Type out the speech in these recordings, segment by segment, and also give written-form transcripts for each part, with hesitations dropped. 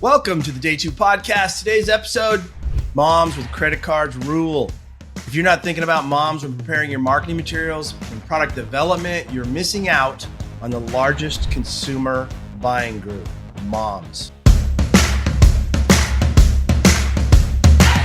Welcome to the Day 2 podcast. Today's episode, Moms with Credit Cards Rule. If you're not thinking about moms when preparing your marketing materials and product development, you're missing out on the largest consumer buying group, moms.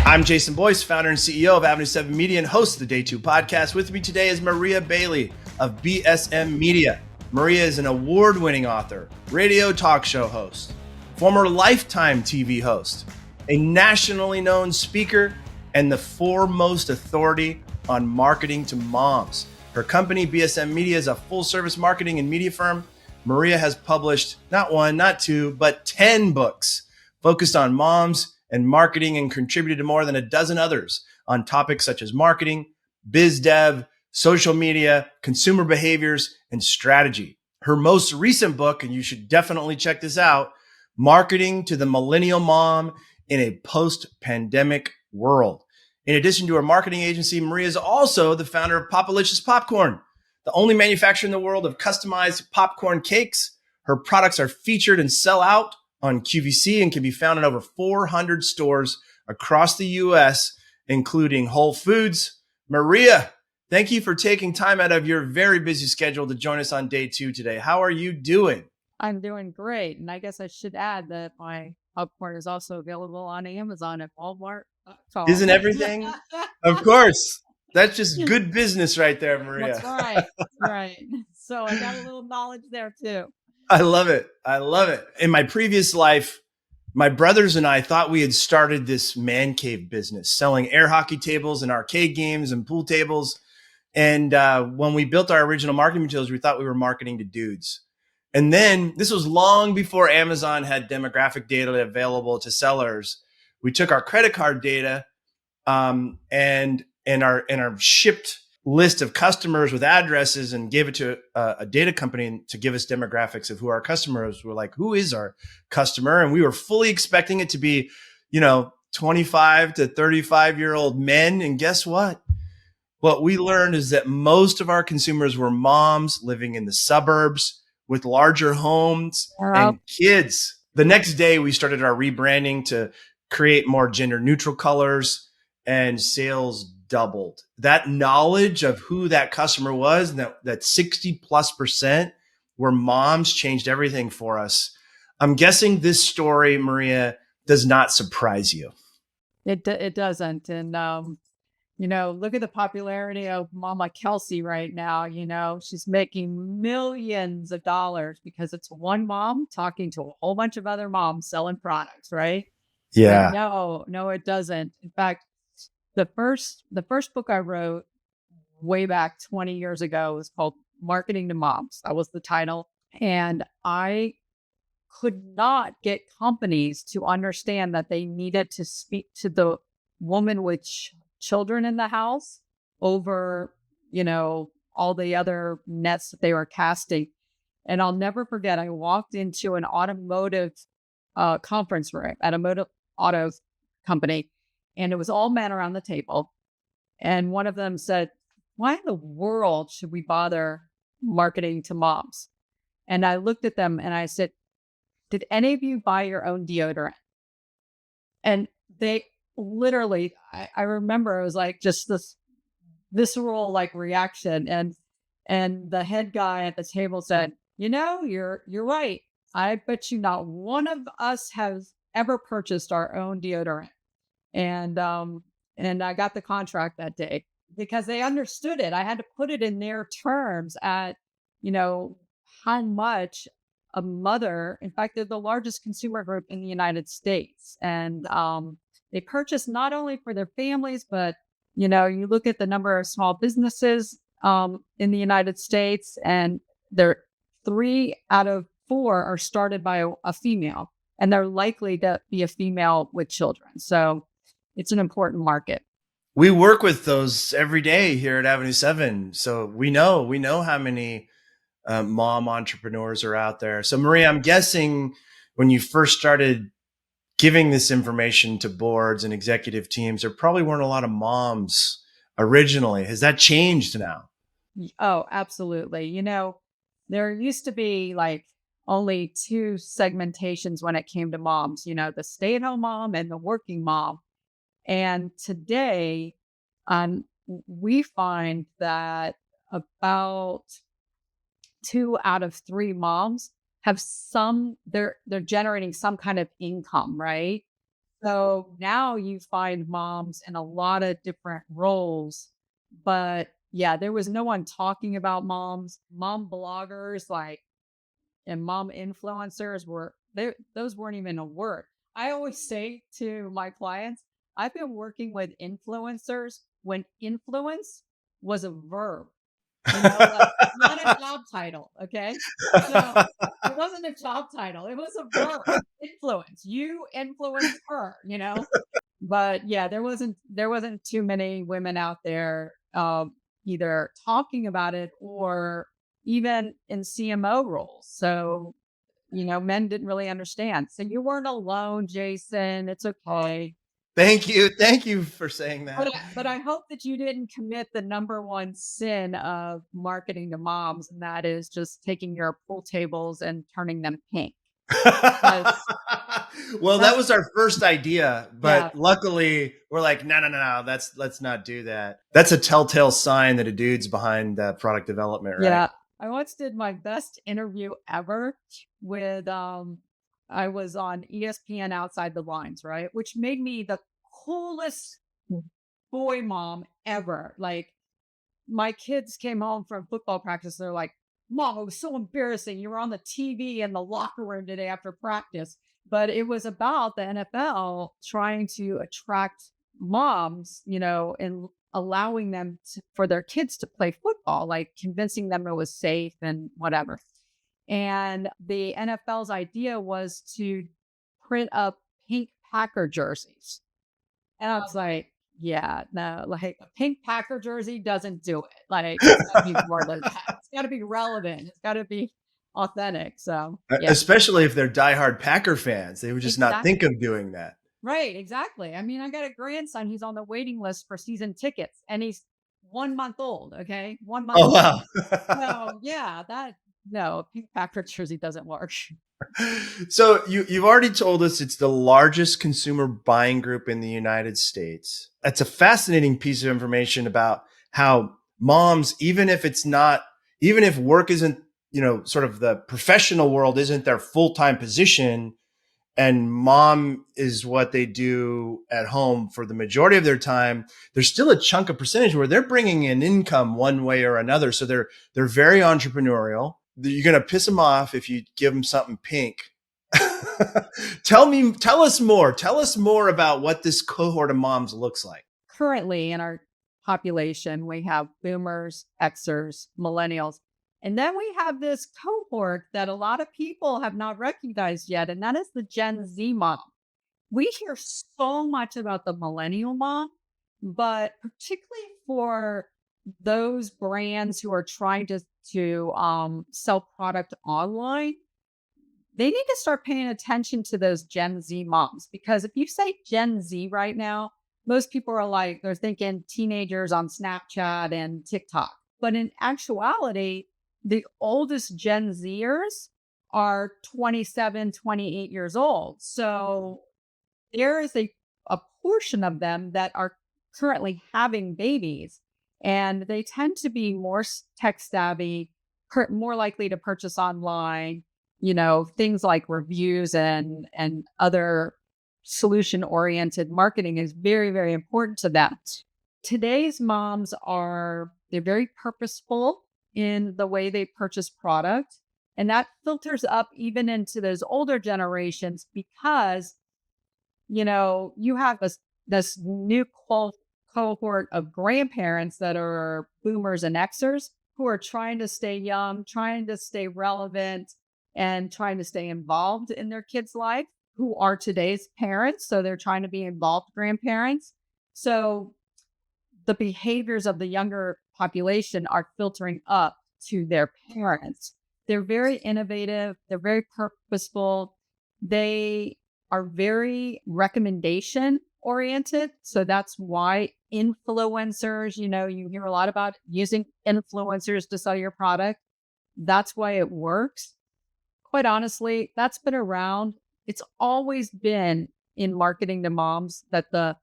I'm Jason Boyce, founder and CEO of BSM Media and host of the Day 2 podcast. With me today is Maria Bailey of BSM Media. Maria is an award-winning author, radio talk show host, former Lifetime TV host, a nationally known speaker, and the foremost authority on marketing to moms. Her company, BSM Media, is a full-service marketing and media firm. Maria has published not one, not two, but 10 books focused on moms and marketing and contributed to more than a dozen others on topics such as marketing, biz dev, social media, consumer behaviors, and strategy. Her most recent book, and you should definitely check this out, Marketing to the Millennial Mom in a Post-Pandemic World. In addition to her marketing agency, Maria is also the founder of Popalicious Popcorn, the only manufacturer in the world of customized popcorn cakes. Her products are featured and sell out on QVC and can be found in over 400 stores across the U.S., including Whole Foods. Maria, thank you for taking time out of your very busy schedule to join us on Day 2 today. How are you doing? I'm doing great. And I guess I should add that my popcorn is also available on Amazon at Walmart. Isn't everything? Of course. That's just good business right there, Maria. That's right. That's right. So I got a little knowledge there too. I love it. I love it. In my previous life, my brothers and I thought we had started this man cave business, selling air hockey tables and arcade games and pool tables. And when we built our original marketing materials, we thought we were marketing to dudes. And then this was long before Amazon had demographic data available to sellers. We took our credit card data and our shipped list of customers with addresses and gave it to a data company to give us demographics of who our customers were. Like, who is our customer? And we were fully expecting it to be, 25 to 35-year-old men. And guess what? What we learned is that most of our consumers were moms living in the suburbs with larger homes and kids. The next day, we started our rebranding to create more gender neutral colors, and sales doubled. That knowledge of who that customer was, and that 60+% were moms, changed everything for us. I'm guessing this story, Maria, does not surprise you. It doesn't. And, look at the popularity of Mama Kelsey right now. She's making millions of dollars because it's one mom talking to a whole bunch of other moms selling products, right? Yeah. No, it doesn't. In fact, the first book I wrote way back 20 years ago was called Marketing to Moms. That was the title. And I could not get companies to understand that they needed to speak to the woman with children in the house over, all the other nets that they were casting. And I'll never forget, I walked into an automotive conference room at a auto company, and it was all men around the table. And one of them said, "Why in the world should we bother marketing to moms?" And I looked at them and I said, "Did any of you buy your own deodorant?" And they literally, I remember it was like just this visceral reaction. And the head guy at the table said, "You're right. I bet you not one of us has ever purchased our own deodorant." And I got the contract that day because they understood it. I had to put it in their terms at, how much a mother, in fact, they're the largest consumer group in the United States. And they purchase not only for their families, but, you look at the number of small businesses in the United States, and they're 3 out of 4 are started by a female, and they're likely to be a female with children. So it's an important market. We work with those every day here at Avenue 7. So we know how many mom entrepreneurs are out there. So Maria, I'm guessing when you first started giving this information to boards and executive teams, there probably weren't a lot of moms originally. Has that changed now? Oh, absolutely. There used to be only two segmentations when it came to moms, the stay-at-home mom and the working mom. And today, we find that about 2 out of 3 moms have they're generating some kind of income, right? So now you find moms in a lot of different roles. But yeah, there was no one talking about moms. Mom bloggers and mom influencers were there. Those weren't even a word. I always say to my clients, I've been working with influencers when influence was a verb, like not a job title. Okay. So it wasn't a job title. It was a verb. Influence. You influence her. But yeah, there wasn't too many women out there either talking about it or even in CMO roles. So, men didn't really understand. So you weren't alone, Jason. It's okay. Thank you. Thank you for saying But that. I hope that you didn't commit the number one sin of marketing to moms, and that is just taking your pool tables and turning them pink. That's Well, that that's was our first idea, yeah. but luckily we're like, no, no, no, no, let's not do that. That's a telltale sign that a dude's behind product development, right? Yeah. I once did my best interview ever with I was on ESPN Outside the Lines, right? Which made me the coolest boy mom ever. Like my kids came home from football practice. They're like, Mom, it was so embarrassing. You were on the TV in the locker room today after practice. But it was about the NFL trying to attract moms, and allowing them for their kids to play football, like convincing them it was safe and whatever. And the NFL's idea was to print up pink Packer jerseys. And I was like, yeah, no, like a pink Packer jersey doesn't do it. Like it's gotta be more than that. It's gotta be relevant. It's gotta be authentic. So yeah, Especially if they're diehard Packer fans, they would just not think exactly. of doing that. Right, exactly. I mean, I got a grandson who's on the waiting list for season tickets and he's 1 month old. Okay. 1 month Oh old. wow. So yeah, no, a pink Packer jersey doesn't work. So you've already told us it's the largest consumer buying group in the United States. That's a fascinating piece of information about how moms, even if work isn't, sort of the professional world isn't their full-time position, and mom is what they do at home for the majority of their time, there's still a chunk of percentage where they're bringing in income one way or another. So they're very entrepreneurial. You're going to piss them off if you give them something pink. Tell us more. Tell us more about what this cohort of moms looks like. Currently in our population, we have boomers, Xers, millennials, and then we have this cohort that a lot of people have not recognized yet, and that is the Gen Z mom. We hear so much about the millennial mom, but particularly for those brands who are trying to sell product online, they need to start paying attention to those Gen Z moms, because if you say Gen Z right now, most people are like, they're thinking teenagers on Snapchat and TikTok. But in actuality, the oldest Gen Zers are 27, 28 years old. So there is a portion of them that are currently having babies, and they tend to be more tech savvy, more likely to purchase online, things like reviews and other solution oriented marketing is very, very important to them. Today's moms they're very purposeful in the way they purchase product. And that filters up even into those older generations, because you have this new cohort of grandparents that are boomers and Xers who are trying to stay young, trying to stay relevant, and trying to stay involved in their kids' life, who are today's parents. So they're trying to be involved grandparents. So the behaviors of the younger population are filtering up to their parents. They're very innovative. They're very purposeful. They are very recommendation oriented. So that's why influencers, you hear a lot about using influencers to sell your product. That's why it works. quite honestly, that's been around. It's always been in marketing to moms that the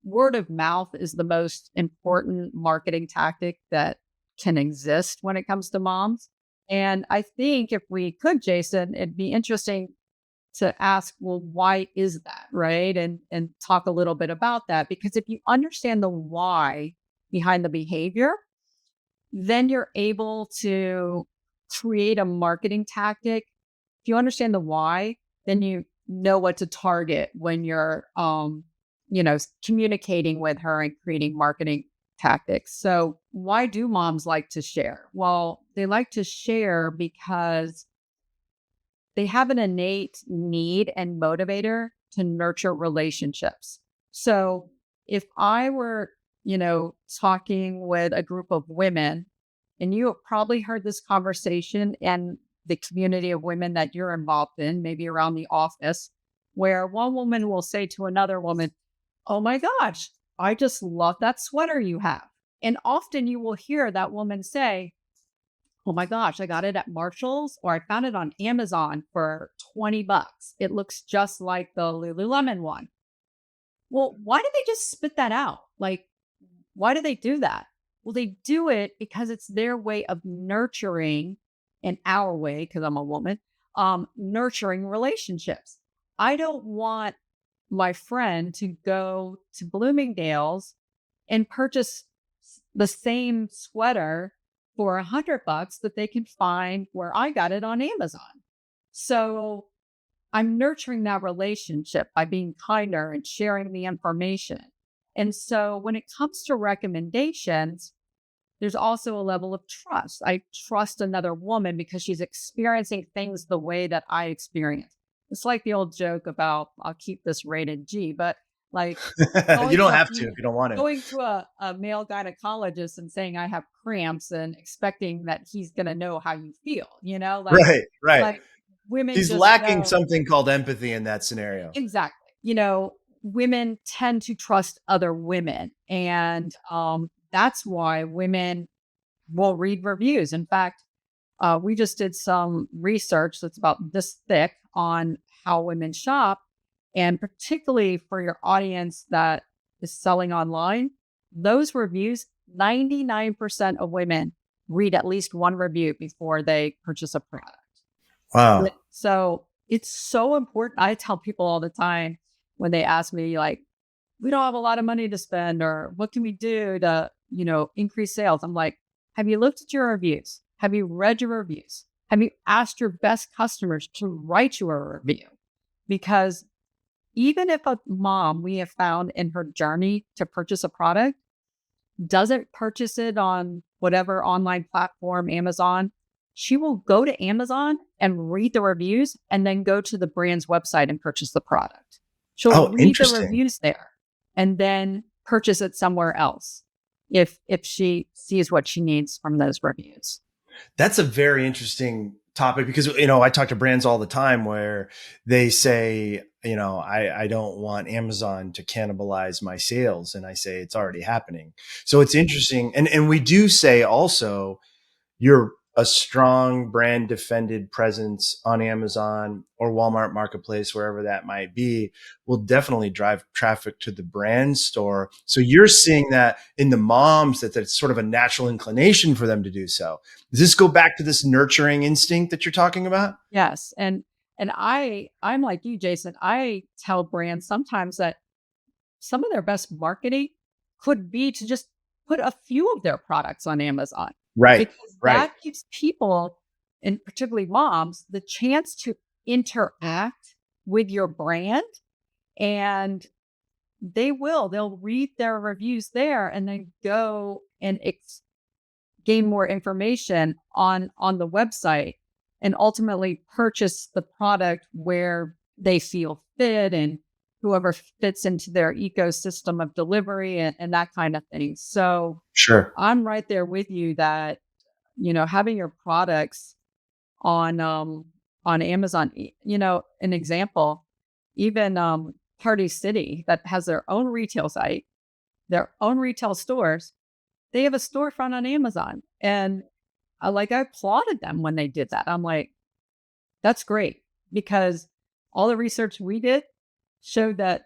word of mouth is the most important marketing tactic that can exist when it comes to moms. And I think if we could, Jason, it'd be interesting to ask, well, why is that? Right. And talk a little bit about that. Because if you understand the why behind the behavior, then you're able to create a marketing tactic. If you understand the why, then you know what to target when you're communicating with her and creating marketing tactics. So why do moms like to share? Well, they like to share because they have an innate need and motivator to nurture relationships. So if I were, talking with a group of women, and you have probably heard this conversation and the community of women that you're involved in, maybe around the office, where one woman will say to another woman, "Oh my gosh, I just love that sweater you have." And often you will hear that woman say, "Oh my gosh, I got it at Marshall's or I found it on Amazon for 20 bucks. It looks just like the Lululemon one." Well, why did they just spit that out? Like, why do they do that? Well, they do it because it's their way of nurturing, and our way, because I'm a woman, nurturing relationships. I don't want my friend to go to Bloomingdale's and purchase the same sweater for 100 bucks that they can find where I got it on Amazon. So I'm nurturing that relationship by being kinder and sharing the information. And so when it comes to recommendations, there's also a level of trust. I trust another woman because she's experiencing things the way that I experience. It's like the old joke about, I'll keep this rated G, but like You going don't to a have to if you don't want to. going to a male gynecologist and saying I have cramps and expecting that he's gonna know how you feel, Right, right. like women He's just lacking know. something called empathy in that scenario. Exactly. Women tend to trust other women. And that's why women will read reviews. In fact, we just did some research that's about this thick on how women shop. And particularly for your audience that is selling online, those reviews, 99% of women read at least one review before they purchase a product. Wow. So it's so important. I tell people all the time when they ask me, like, we don't have a lot of money to spend, or what can we do to, increase sales? I'm like, have you looked at your reviews? Have you read your reviews? Have you asked your best customers to write you a review? Because even if a mom we have found in her journey to purchase a product doesn't purchase it on whatever online platform, Amazon, she will go to Amazon and read the reviews and then go to the brand's website and purchase the product. She'll Oh, read the interesting. reviews there and then purchase it somewhere else if she sees what she needs from those reviews. That's a very interesting topic because, I talk to brands all the time where they say, I don't want Amazon to cannibalize my sales. And I say it's already happening. So it's interesting. And we do say also, you're a strong brand defended presence on Amazon or Walmart Marketplace, wherever that might be, will definitely drive traffic to the brand store. So you're seeing that in the moms, that's sort of a natural inclination for them to do so. Does this go back to this nurturing instinct that you're talking about? Yes. And I'm like you, Jason. I tell brands sometimes that some of their best marketing could be to just put a few of their products on Amazon, Right, because right. that gives people, and particularly moms, the chance to interact with your brand. And they'll read their reviews there and then go and gain more information on the website and ultimately purchase the product where they feel fit and whoever fits into their ecosystem of delivery and that kind of thing. So Sure. I'm right there with you that, having your products on Amazon, an example, even Party City that has their own retail site, their own retail stores, they have a storefront on Amazon. And I applauded them when they did that. I'm like, That's great because all the research we did showed that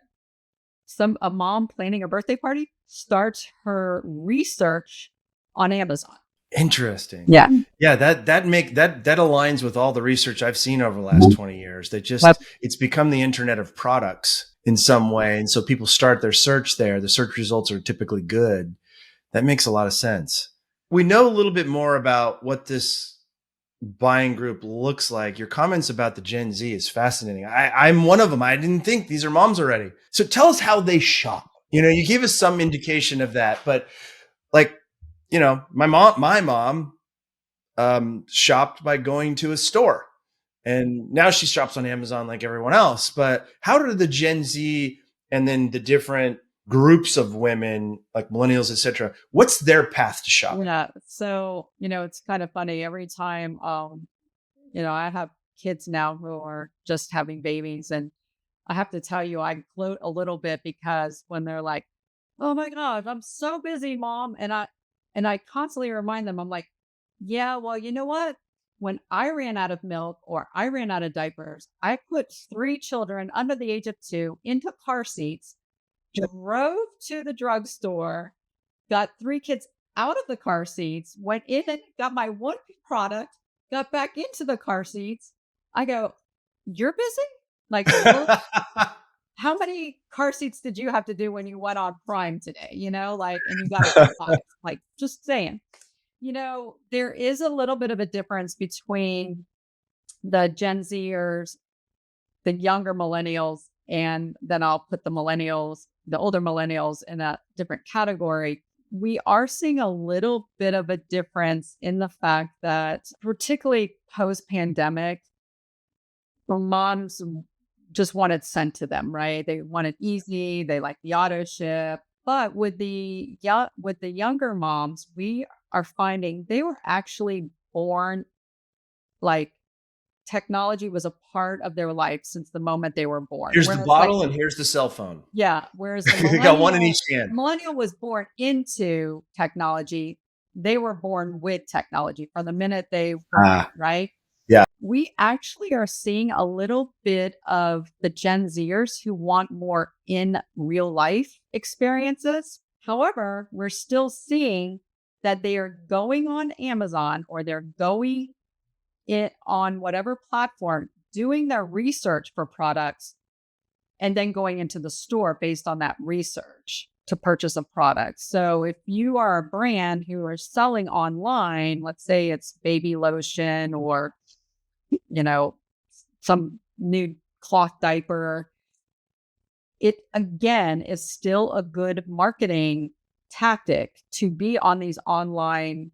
a mom planning a birthday party starts her research on Amazon. Interesting. Yeah. Yeah, that aligns with all the research I've seen over the last 20 years. Yep. It's become the internet of products in some way. And so people start their search there. The search results are typically good. That makes a lot of sense. We know a little bit more about what this buying group looks like. Your comments about the Gen Z is fascinating. I'm one of them. I didn't think these are moms already. So tell us how they shop. You gave us some indication of that, but like, my mom shopped by going to a store, and now she shops on Amazon like everyone else. But how do the Gen Z and then the different groups of women like millennials, etc., what's their path to shopping? Yeah. So, it's kind of funny every time, I have kids now who are just having babies. And I have to tell you, I gloat a little bit because when they're like, "Oh my God, I'm so busy, mom." And I constantly remind them, I'm like, yeah, well, you know what? When I ran out of milk or I ran out of diapers, I put 3 children under the age of 2 into car seats, drove to the drugstore, got 3 kids out of the car seats, went in and got my one product, got back into the car seats. I go, "You're busy? Like, how many car seats did you have to do when you went on Prime today? And you got to go 5. Like, just saying, there is a little bit of a difference between the Gen Zers, the younger millennials, and then I'll put the older millennials in a different category. We are seeing a little bit of a difference in the fact that, particularly post pandemic, moms just want it sent to them, right? They want it easy. They like the auto ship. But with the younger moms, we are finding they were actually born like technology was a part of their life since the moment they were born. Here's the Whereas bottle and here's the cell phone. yeah, whereas the You got one in each hand. millennial was born into technology. They were born with technology from the minute they were born, right? Yeah. We actually are seeing a little bit of the Gen Zers who want more in real life experiences. However, we're still seeing that they are going on Amazon or they're going it on whatever platform, doing their research for products, and then going into the store based on that research to purchase a product. So if you are a brand who are selling online, let's say it's baby lotion or, you know, some new cloth diaper, it again is still a good marketing tactic to be on these online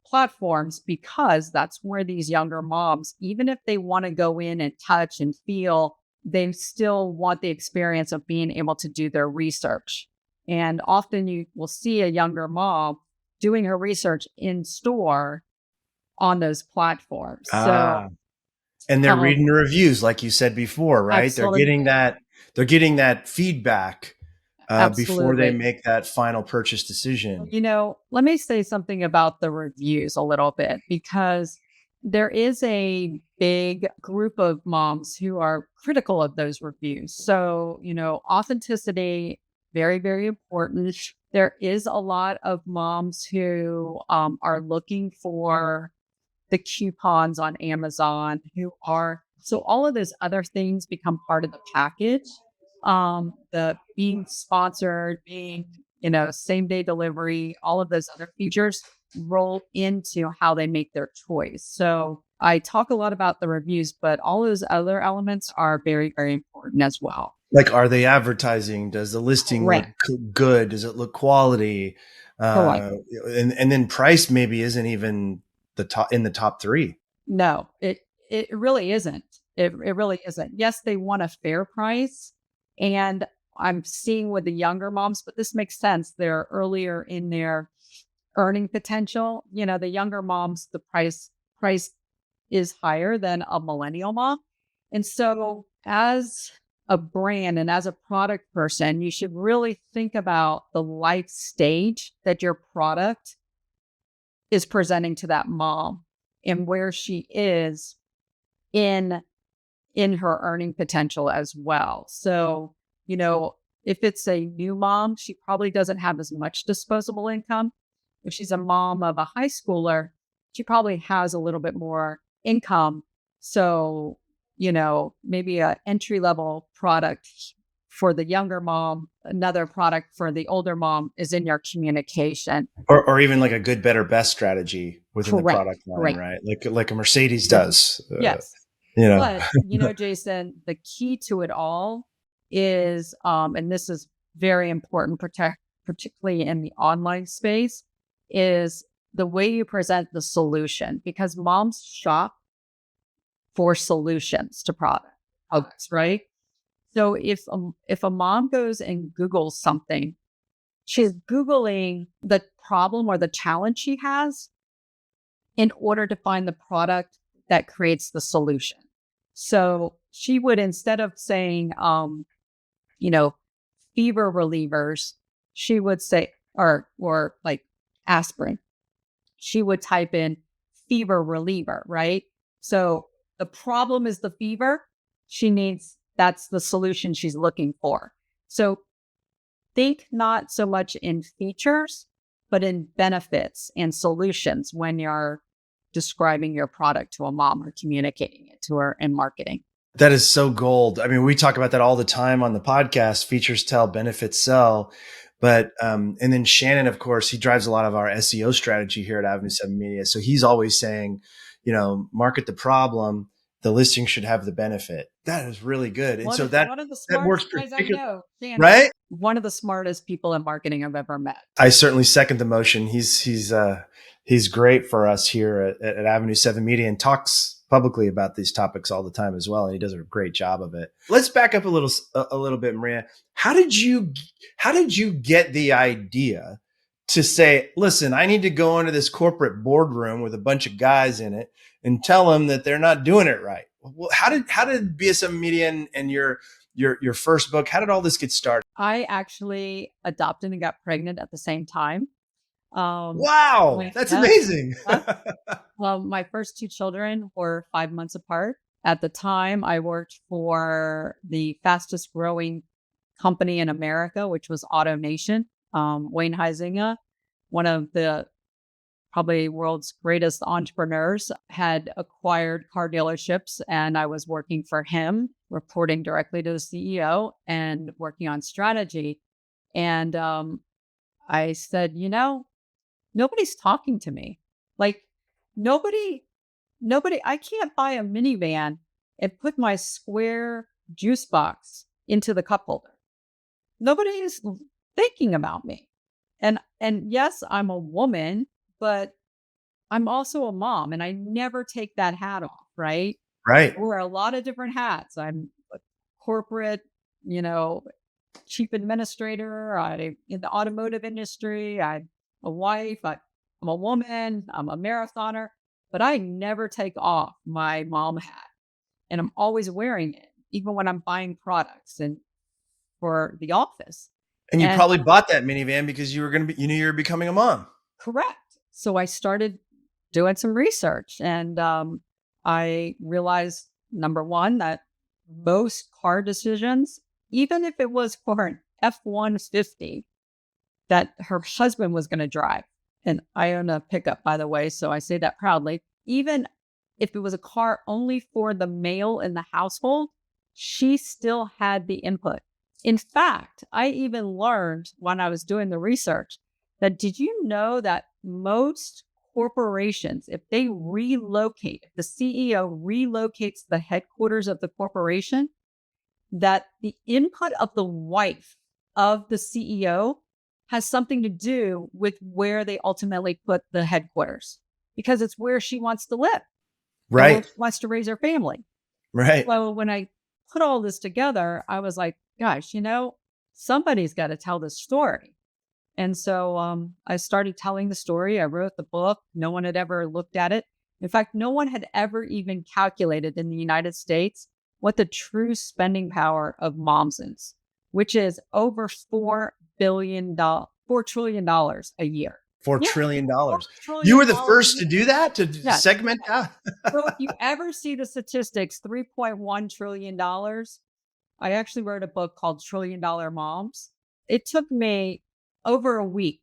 platforms because that's where these younger moms, even if they want to go in and touch and feel, they still want the experience of being able to do their research. And often you will see a younger mom doing her research in store on those platforms. And they're reading the reviews, like you said before, right? Absolutely. They're getting that feedback before they Absolutely. make that final purchase decision. Let me say something about the reviews a little bit because there is a big group of moms who are critical of those reviews. So, authenticity, very, very important. There is a lot of moms who are looking for the coupons on Amazon so all of those other things become part of the package. The being sponsored, being, same day delivery, all of those other features roll into how they make their choice. So I talk a lot about the reviews, but all those other elements are very, very important as well. Like, are they advertising? Does the listing look good? Does it look quality? And then price maybe isn't even in the top 3. No, it really isn't. It really isn't. Yes, they want a fair price. And I'm seeing with the younger moms, but this makes sense. They're earlier in their earning potential. The younger moms, the price is higher than a millennial mom. And so as a brand and as a product person, you should really think about the life stage that your product is presenting to that mom and where she is in in her earning potential as well. So, if it's a new mom, she probably doesn't have as much disposable income. If she's a mom of a high schooler, she probably has a little bit more income. So, maybe a entry level product for the younger mom, another product for the older mom is in your communication. Or even like a good, better, best strategy within the Correct. product line, Right. right? Like a Mercedes does, Yes. you know. But, Jason, the key to it all is, and this is very important, particularly in the online space, is the way you present the solution because moms shop for solutions to products, right? So if a mom goes and Googles something, she's Googling the problem or the challenge she has in order to find the product that creates the solution. So she would, instead of saying, you know, fever relievers, she would say, or like aspirin, she would type in fever reliever, right? So the problem is the fever. That's the solution she's looking for. So think not so much in features, but in benefits and solutions when you're describing your product to a mom or communicating it to her in marketing. That is so gold. I mean, we talk about that all the time on the podcast. Features tell, benefits sell. But and then Shannon, of course, he drives a lot of our SEO strategy here at Avenue 7 Media. So he's always saying, market the problem. The listing should have the benefit. That is really good. And so One of the that works smartest guys I particularly, know, Shannon. right? One of the smartest people in marketing I've ever met. I certainly second the motion. He's great for us here at Avenue 7 Media and talks publicly about these topics all the time as well. And he does a great job of it. Let's back up a little bit, Maria. How did you get the idea to say, listen, I need to go into this corporate boardroom with a bunch of guys in it and tell them that they're not doing it right? Well, how did BSM Media and your first book, how did all this get started? I actually adopted and got pregnant at the same time. Wow, that's amazing. Well, my first two children were 5 months apart. At the time, I worked for the fastest growing company in America, which was AutoNation. Wayne Huizinga, one of the probably world's greatest entrepreneurs, had acquired car dealerships, and I was working for him, reporting directly to the CEO and working on strategy. And I said, nobody's talking to me. Like nobody, I can't buy a minivan and put my square juice box into the cup holder. Nobody is thinking about me. And yes, I'm a woman, but I'm also a mom and I never take that hat off, right? Right. I wear a lot of different hats. I'm a corporate, chief administrator. I'm in the automotive industry. I'm a wife. I'm a woman. I'm a marathoner, but I never take off my mom hat and I'm always wearing it, even when I'm buying products and for the office. And you probably bought that minivan because you knew you were becoming a mom. Correct. So I started doing some research and I realized, number one, that most car decisions, even if it was for an F-150 that her husband was going to drive, and I own a pickup, by the way, so I say that proudly, even if it was a car only for the male in the household, she still had the input. In fact, I even learned when I was doing the research that did you know that most corporations, if they relocate, if the CEO relocates the headquarters of the corporation, that the input of the wife of the CEO has something to do with where they ultimately put the headquarters because it's where she wants to live. Right. Where she wants to raise her family. Right. Well, when I put all this together, I was like, gosh, somebody's got to tell this story. And so I started telling the story. I wrote the book. No one had ever looked at it. In fact, no one had ever even calculated in the United States what the true spending power of moms is, which is over $4 trillion a year. $4 Yeah, trillion. $4 You trillion were the a first to year. do that, to Yes. segment out. So if you ever see the statistics, $3.1 trillion dollars. I actually wrote a book called Trillion Dollar Moms. It took me over a week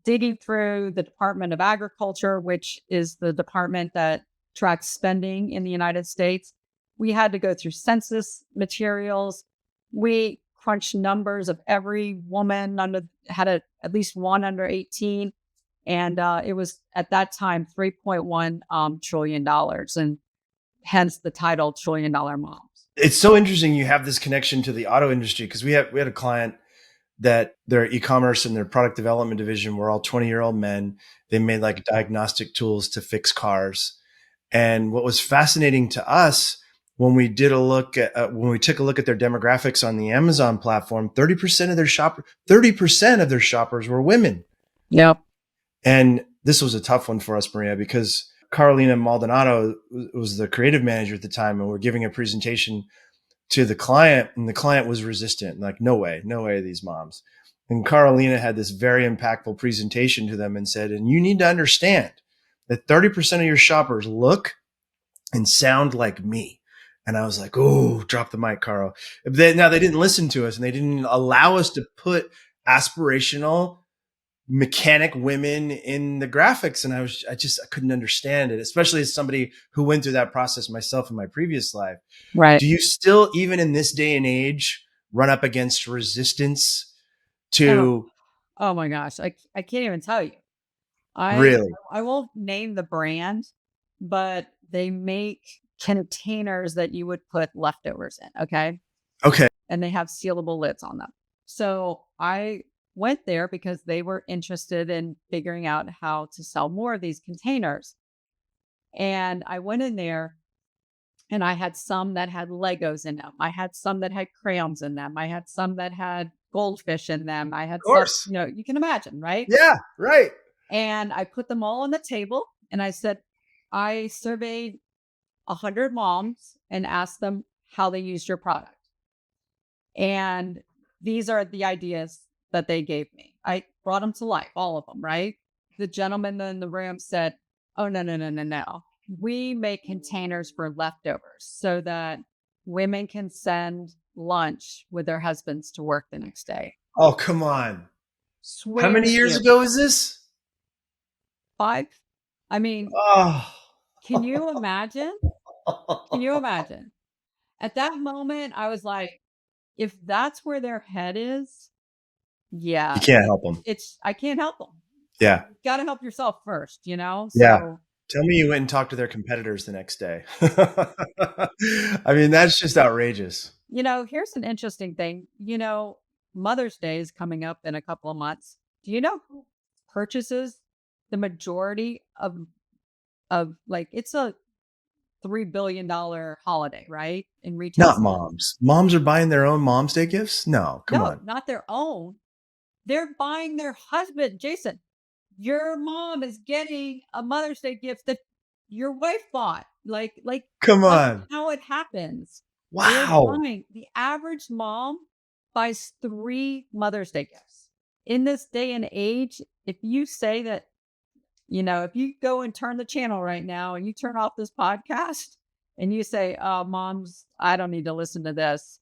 digging through the Department of Agriculture, which is the department that tracks spending in the United States. We had to go through census materials. We crunched numbers of every woman at least one under 18. And it was at that time $3.1 trillion dollars, and hence the title Trillion Dollar Moms. It's so interesting you have this connection to the auto industry, because we had a client that their e-commerce and their product development division were all 20-year-old men. They made like diagnostic tools to fix cars. And what was fascinating to us when we did a look at when we took a look at their demographics on the Amazon platform, 30% of their shoppers were women. Yep. And this was a tough one for us, Maria, because Carolina Maldonado was the creative manager at the time, and we're giving a presentation to the client, and the client was resistant, like, no way, these moms. And Carolina had this very impactful presentation to them and said, and you need to understand that 30% of your shoppers look and sound like me. And I was like, oh, drop the mic, Carl. Now they didn't listen to us, and they didn't allow us to put aspirational mechanic women in the graphics. And I couldn't understand it, especially as somebody who went through that process myself in my previous life. Right. Do you still, even in this day and age, run up against resistance to Oh my gosh. I can't even tell you. really? I won't name the brand, but they make containers that you would put leftovers in. Okay. Okay. And they have sealable lids on them. So I went there because they were interested in figuring out how to sell more of these containers. And I went in there, and I had some that had Legos in them. I had some that had crayons in them. I had some that had goldfish in them. I Of had some, course. you can imagine, right? Yeah, right. And I put them all on the table, and I said, I surveyed 100 moms and asked them how they used your product. And these are the ideas that they gave me. I brought them to life, all of them, right? The gentleman in the room said, oh, no, no, no, no, no. We make containers for leftovers so that women can send lunch with their husbands to work the next day. Oh, come on. How Swear many to years you. ago is this? 5. I mean, Oh. can you imagine? Can you imagine? At that moment, I was like, if that's where their head is, You yeah, can't help them. I can't help them. Yeah. You got to help yourself first, you know? Yeah. So, Tell me you went and talked to their competitors the next day. I mean, that's just outrageous. here's an interesting thing. Mother's Day is coming up in a couple of months. Do you know who purchases the majority of like, it's a $3 billion holiday, right? In retail Not sales. moms. Moms are buying their own Mom's Day gifts? No, come No, on. not their own. They're buying their husband. Jason, your mom is getting a Mother's Day gift that your wife bought. Like Come that's on. how it happens. They're Wow. buying. The average mom buys 3 Mother's Day gifts. In this day and age, if you say that, if you go and turn the channel right now and you turn off this podcast and you say, oh, moms, I don't need to listen to this,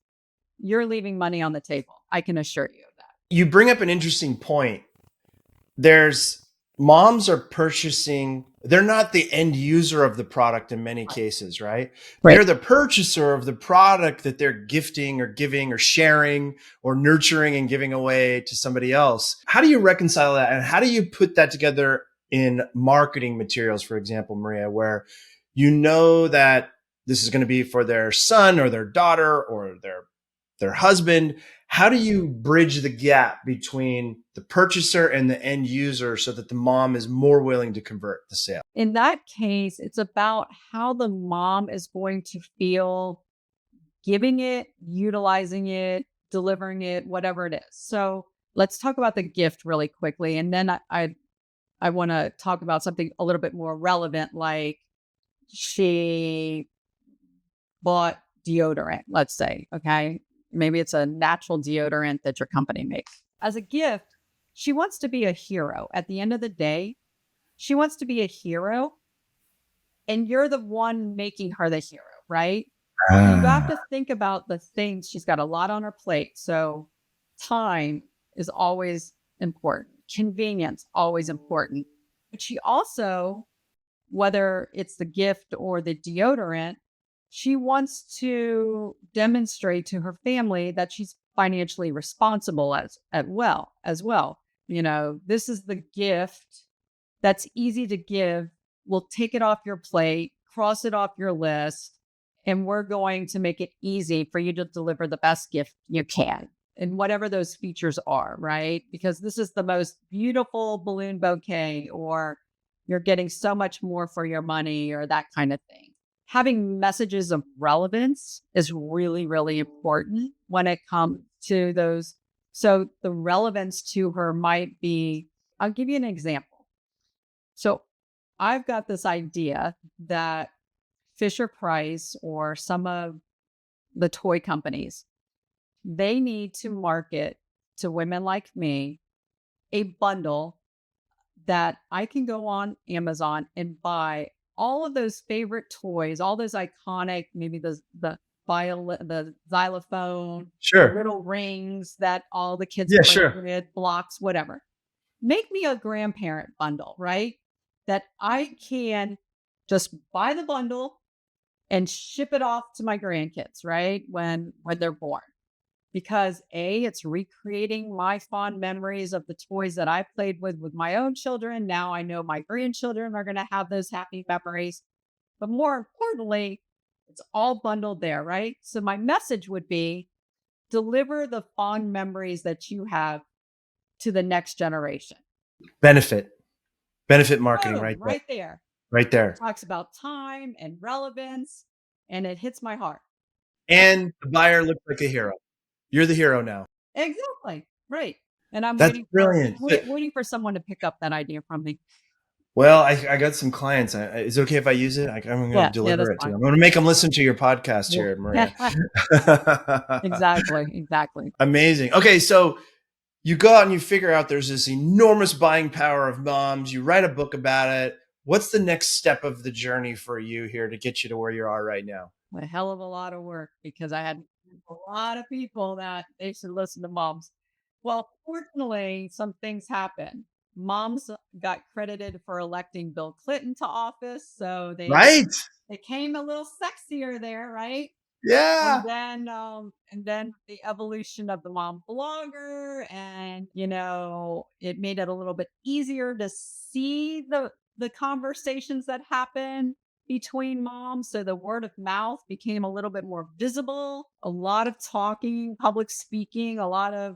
you're leaving money on the table. I can assure you of that. You bring up an interesting point. There's moms are purchasing, they're not the end user of the product in many cases, right? They're the purchaser of the product that they're gifting or giving or sharing or nurturing and giving away to somebody else. How do you reconcile that? And how do you put that together in marketing materials, for example, Maria, where you know that this is going to be for their son or their daughter or their husband? How do you bridge the gap between the purchaser and the end user so that the mom is more willing to convert the sale? In that case, it's about how the mom is going to feel giving it, utilizing it, delivering it, whatever it is. So let's talk about the gift really quickly. And then I want to talk about something a little bit more relevant, like she bought deodorant, let's say. Okay. Maybe it's a natural deodorant that your company makes. As a gift, she wants to be a hero. At the end of the day, she wants to be a hero, and you're the one making her the hero, right? You have Ah, to think about the things. She's got a lot on her plate. So time is always important. Convenience, always important. But she also, whether it's the gift or the deodorant, she wants to demonstrate to her family that she's financially responsible as well. This is the gift that's easy to give. We'll take it off your plate, cross it off your list, and we're going to make it easy for you to deliver the best gift you can. And whatever those features are, right? Because this is the most beautiful balloon bouquet, or you're getting so much more for your money, or that kind of thing. Having messages of relevance is really, really important when it comes to those. So the relevance to her might be, I'll give you an example. So I've got this idea that Fisher Price or some of the toy companies, they need to market to women like me a bundle that I can go on Amazon and buy all of those favorite toys, all those iconic, maybe the xylophone, the sure. little rings that all the kids Yeah, play sure. with, blocks, whatever. Make me a grandparent bundle, right? That I can just buy the bundle and ship it off to my grandkids, right? When they're born. Because it's recreating my fond memories of the toys that I played with my own children. Now I know my grandchildren are going to have those happy memories. But more importantly, it's all bundled there, right? So my message would be deliver the fond memories that you have to the next generation. Benefit, benefit marketing Boom, right there. right there. Right It there. talks about time and relevance, and it hits my heart. And the buyer looks like a hero. You're the hero now. Exactly. Right. And I'm That's waiting for brilliant. waiting for someone to pick up that idea from me. Well, I got some clients. Is it okay if I use it? I'm going to Yeah, deliver that's it to them. fine. I'm going to make them listen to your podcast here, Maria. Yeah. Exactly. Amazing. Okay, so you go out and you figure out there's this enormous buying power of moms. You write a book about it. What's the next step of the journey for you here to get you to where you are right now? A hell of a lot of work because I had a lot of people that they should listen to moms. Well, fortunately, some things happened. Moms got credited for electing Bill Clinton to office, so Right? they came a little sexier there, right? Yeah. And then the evolution of the mom blogger, and it made it a little bit easier to see the conversations that happen between moms. So the word of mouth became a little bit more visible. A lot of talking, public speaking, a lot of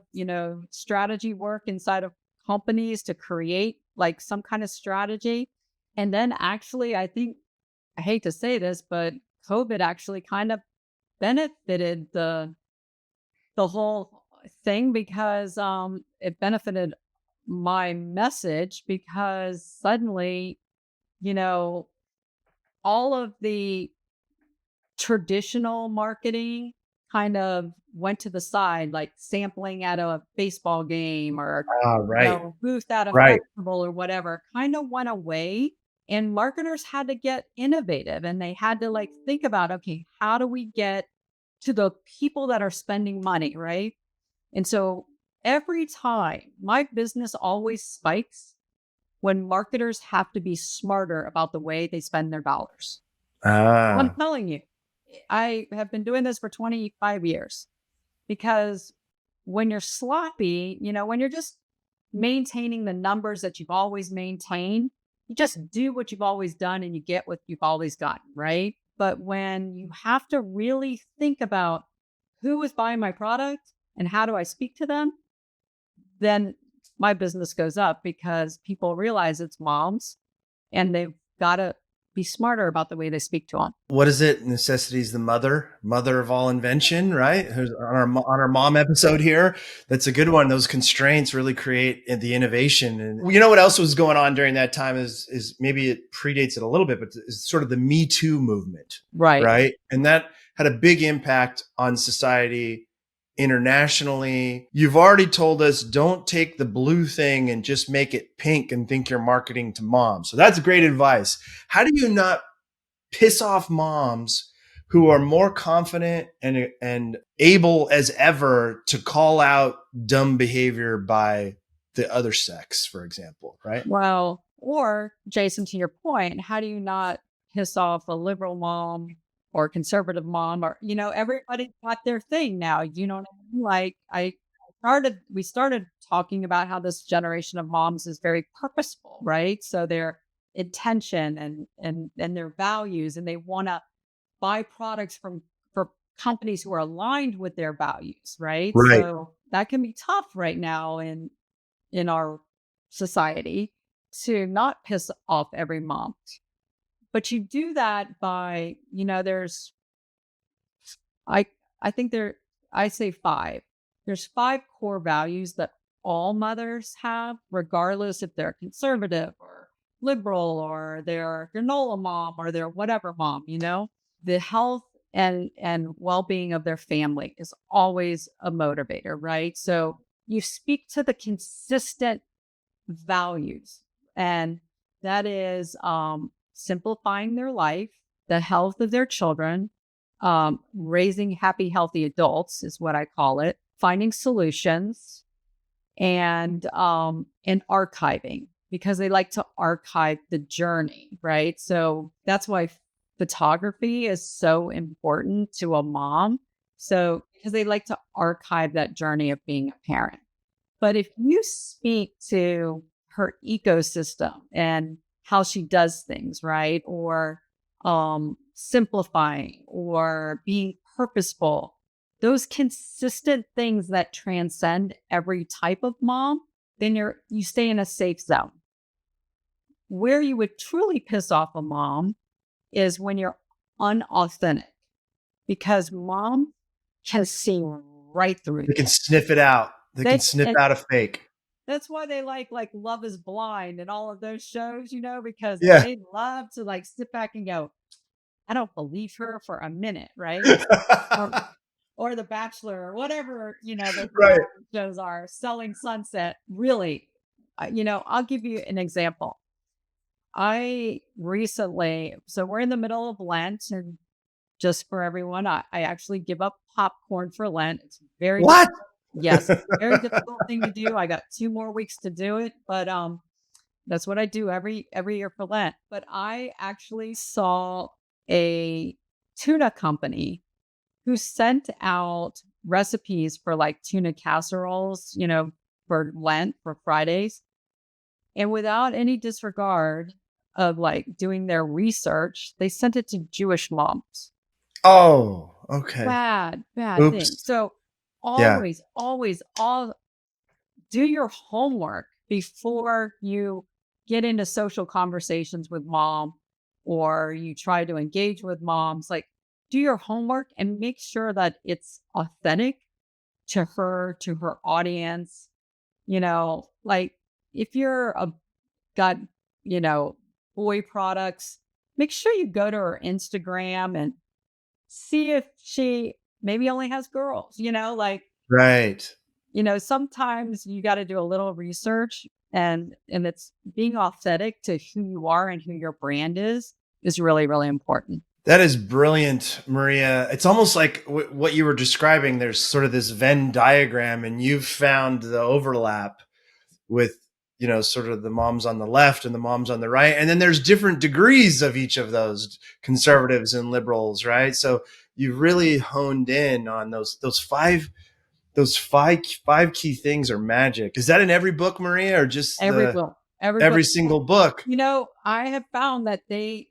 strategy work inside of companies to create like some kind of strategy. And then actually, I think, I hate to say this, but COVID actually kind of benefited the whole thing because it benefited my message, because suddenly, you know, all of the traditional marketing kind of went to the side, like sampling at a baseball game, or Ah, right. booth at a Right. festival or whatever, kind of went away. And marketers had to get innovative, and they had to like think about, okay, how do we get to the people that are spending money, right? And so every time, my business always spikes when marketers have to be smarter about the way they spend their dollars. I'm Ah, telling you, I have been doing this for 25 years, because when you're sloppy, when you're just maintaining the numbers that you've always maintained, you just do what you've always done and you get what you've always gotten, right? But when you have to really think about who is buying my product and how do I speak to them, then my business goes up, because people realize it's moms and they've got to be smarter about the way they speak to them. what is it? Necessity is the mother of all invention, right? On our mom episode here. That's a good one. Those constraints really create the innovation. And you know what else was going on during that time is maybe it predates it a little bit, but it's sort of the Me Too movement, Right. right? And that had a big impact on society internationally. You've already told us don't take the blue thing and just make it pink and think you're marketing to moms. So that's great advice. How do you not piss off moms who are more confident and able as ever to call out dumb behavior by the other sex, for example, right? Well, or Jason, to your point, how do you not piss off a liberal mom or conservative mom, or everybody's got their thing now. You know what I mean? Like we started talking about how this generation of moms is very purposeful, right? So their intention and their values, and they want to buy products for companies who are aligned with their values, right? Right. So that can be tough right now in our society to not piss off every mom. But you do that by, I I think I say five. There's five core values that all mothers have, regardless if they're conservative or liberal or they're granola mom or they're whatever mom. The health and well-being of their family is always a motivator, right? So you speak to the consistent values, and that is simplifying their life, the health of their children, raising happy, healthy adults is what I call it, finding solutions, and archiving, because they like to archive the journey, right? So that's why photography is so important to a mom. So because they like to archive that journey of being a parent. But if you speak to her ecosystem and how she does things, right? Or simplifying or being purposeful, those consistent things that transcend every type of mom, then you stay in a safe zone. Where you would truly piss off a mom is when you're unauthentic, because mom can see right through They you. can sniff it out. They can sniff And out a fake. that's why they like Love is Blind and all of those shows, because Yeah. they love to like sit back and go, I don't believe her for a minute, right? Or or The Bachelor or whatever, the Right. reality shows are. Selling Sunset, really. I'll give you an example. I recently, so we're in the middle of Lent, and just for everyone, I actually give up popcorn for Lent. It's very What? difficult. Yes, it's a very difficult thing to do. I got 2 more weeks to do it, but that's what I do every year for Lent. But I actually saw a tuna company who sent out recipes for like tuna casseroles, for Lent, for Fridays. And without any disregard of like doing their research, they sent it to Jewish moms. Oh, okay. Bad thing. Oops. So Yeah. always, all do your homework before you get into social conversations with mom, or you try to engage with moms. Like, do your homework and make sure that it's authentic to her audience. Like if you're got, you know, boy products, make sure you go to her Instagram and see if she maybe only has girls, like, Right. sometimes you got to do a little research, and it's being authentic to who you are and who your brand is really, really important. That is brilliant, Maria. It's almost like what you were describing. There's sort of this Venn diagram, and you've found the overlap with, sort of the moms on the left and the moms on the right. And then there's different degrees of each of those, conservatives and liberals, right? So you really honed in on those five key things are magic. Is that in every book, Maria, or just Every every book. single book? I have found that I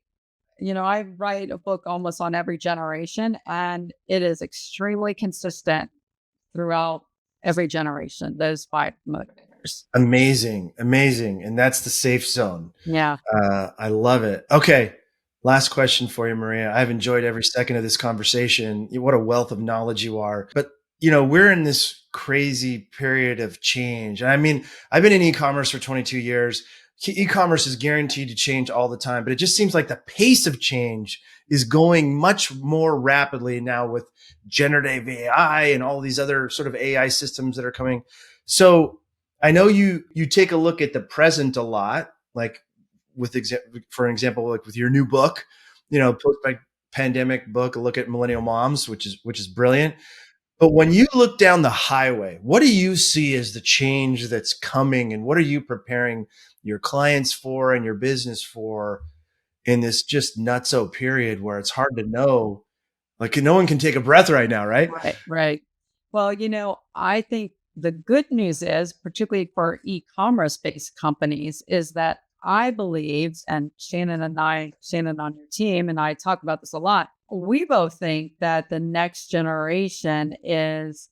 write a book almost on every generation, and it is extremely consistent throughout every generation, those five motivators. Amazing. Amazing. And that's the safe zone. Yeah. I love it. Okay. Last question for you, Maria. I've enjoyed every second of this conversation. What a wealth of knowledge you are. But, we're in this crazy period of change. And I mean, I've been in e-commerce for 22 years. e-commerce is guaranteed to change all the time, but it just seems like the pace of change is going much more rapidly now with generative AI and all these other sort of AI systems that are coming. So I know you take a look at the present a lot, like for an example, like with your new book, post pandemic book, a look at millennial moms, which is brilliant. But when you look down the highway, what do you see as the change that's coming, and what are you preparing your clients for and your business for in this just nutso period where it's hard to know, like no one can take a breath right now, right? Right, right. Well, I think the good news is, particularly for e-commerce based companies, is that I believe, and Shannon on your team, and I talk about this a lot. We both think that the next generation is,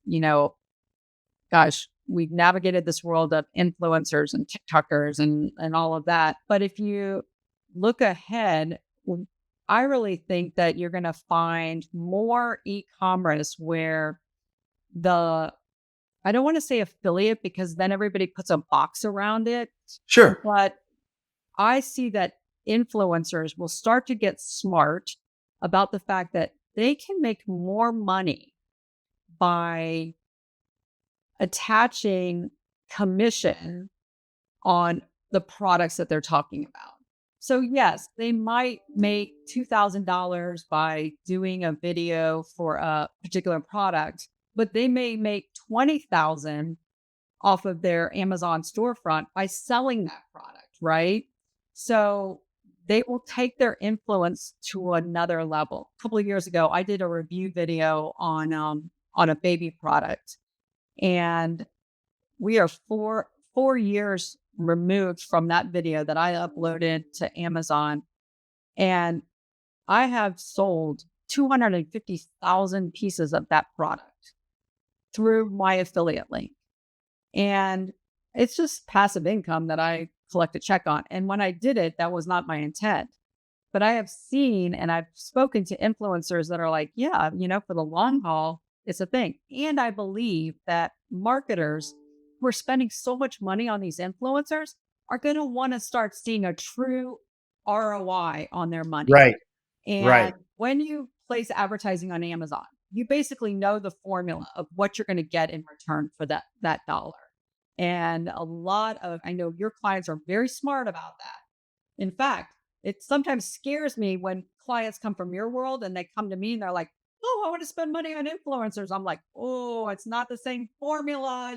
gosh, we've navigated this world of influencers and TikTokers and all of that. But if you look ahead, I really think that you're going to find more e-commerce where the I don't want to say affiliate because then everybody puts a box around it, Sure. but I see that influencers will start to get smart about the fact that they can make more money by attaching commission on the products that they're talking about. So yes, they might make $2,000 by doing a video for a particular product, but they may make 20,000 off of their Amazon storefront by selling that product, right? So they will take their influence to another level. A couple of years ago, I did a review video on a baby product, and we are four years removed from that video that I uploaded to Amazon, and I have sold 250,000 pieces of that product through my affiliate link. And it's just passive income that I collect a check on. And when I did it, that was not my intent. But I have seen and I've spoken to influencers that are like, yeah, for the long haul, it's a thing. And I believe that marketers who are spending so much money on these influencers are going to want to start seeing a true ROI on their money. Right. And Right. when you place advertising on Amazon, you basically know the formula of what you're going to get in return for that dollar. And I know your clients are very smart about that. In fact, it sometimes scares me when clients come from your world and they come to me and they're like, "Oh, I want to spend money on influencers." I'm like, "Oh, it's not the same formula,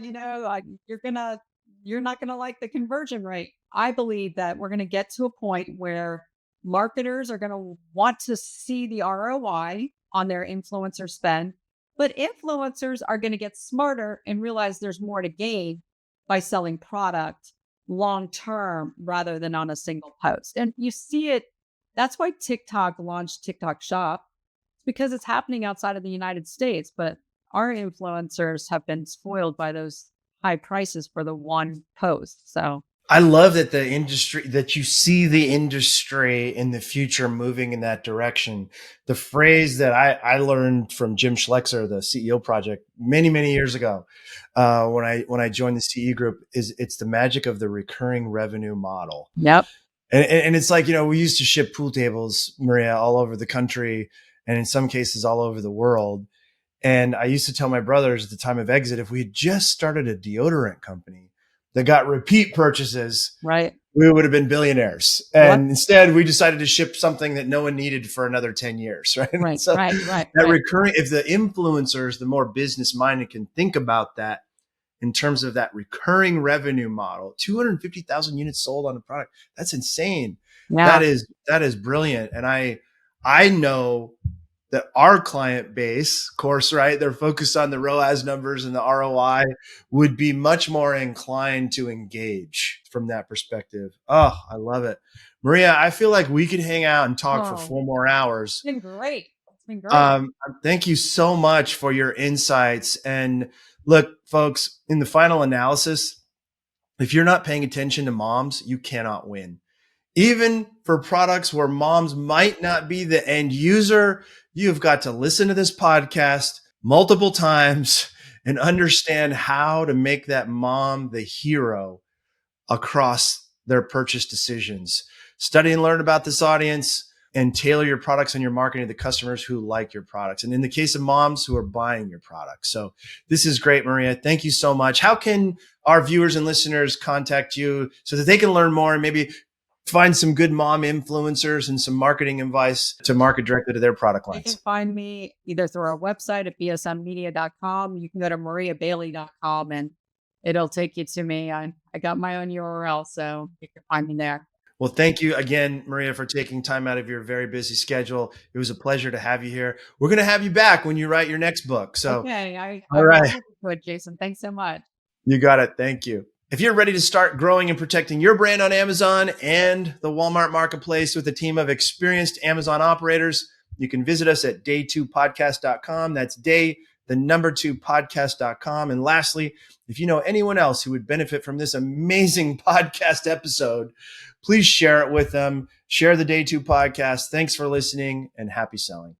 you're not gonna like the conversion rate." I believe that we're gonna get to a point where marketers are gonna want to see the ROI on their influencer spend, but influencers are gonna get smarter and realize there's more to gain by selling product long term rather than on a single post. And you see it. That's why TikTok launched TikTok Shop. It's because it's happening outside of the United States, but our influencers have been spoiled by those high prices for the one post. So I love that you see the industry in the future moving in that direction. The phrase that I learned from Jim Schlexer, the CEO project, many, many years ago, when I joined the CE group, is it's the magic of the recurring revenue model. yep. And it's like, we used to ship pool tables, Maria, all over the country, and in some cases all over the world. And I used to tell my brothers at the time of exit, if we had just started a deodorant company that got repeat purchases, Right. we would have been billionaires. What? And instead, we decided to ship something that no one needed for another 10 years, right? Right. So Right. that recurring, if the influencers, the more business minded, can think about that in terms of that recurring revenue model, 250,000 units sold on a product, that's insane. Yeah. That is brilliant. And I know that our client base, of course, right, they're focused on the ROAS numbers and the ROI, would be much more inclined to engage from that perspective. Oh, I love it. Maria, I feel like we could hang out and talk for Oh, 4 more hours. it's been great. It's been great. Thank you so much for your insights. And look, folks, in the final analysis, if you're not paying attention to moms, you cannot win. Even for products where moms might not be the end user, you've got to listen to this podcast multiple times and understand how to make that mom the hero across their purchase decisions. Study and learn about this audience and tailor your products and your marketing to the customers who like your products. And in the case of moms who are buying your products. So this is great, Maria. Thank you so much. How can our viewers and listeners contact you so that they can learn more and maybe find some good mom influencers and some marketing advice to market directly to their product You can lines? find me either through our website at bsmmedia.com. You can go to mariabailey.com and it'll take you to me. I got my own URL, so you can find me there. Well, thank you again, Maria, for taking time out of your very busy schedule. It was a pleasure to have you here. We're going to have you back when you write your next book. So, Okay. all I'm right, looking to it, Jason. Thanks so much. you got it. Thank you. If you're ready to start growing and protecting your brand on Amazon and the Walmart marketplace with a team of experienced Amazon operators, you can visit us at day2podcast.com. That's day2podcast.com. And lastly, if you know anyone else who would benefit from this amazing podcast episode, please share it with them. Share the Day 2 podcast. Thanks for listening and happy selling.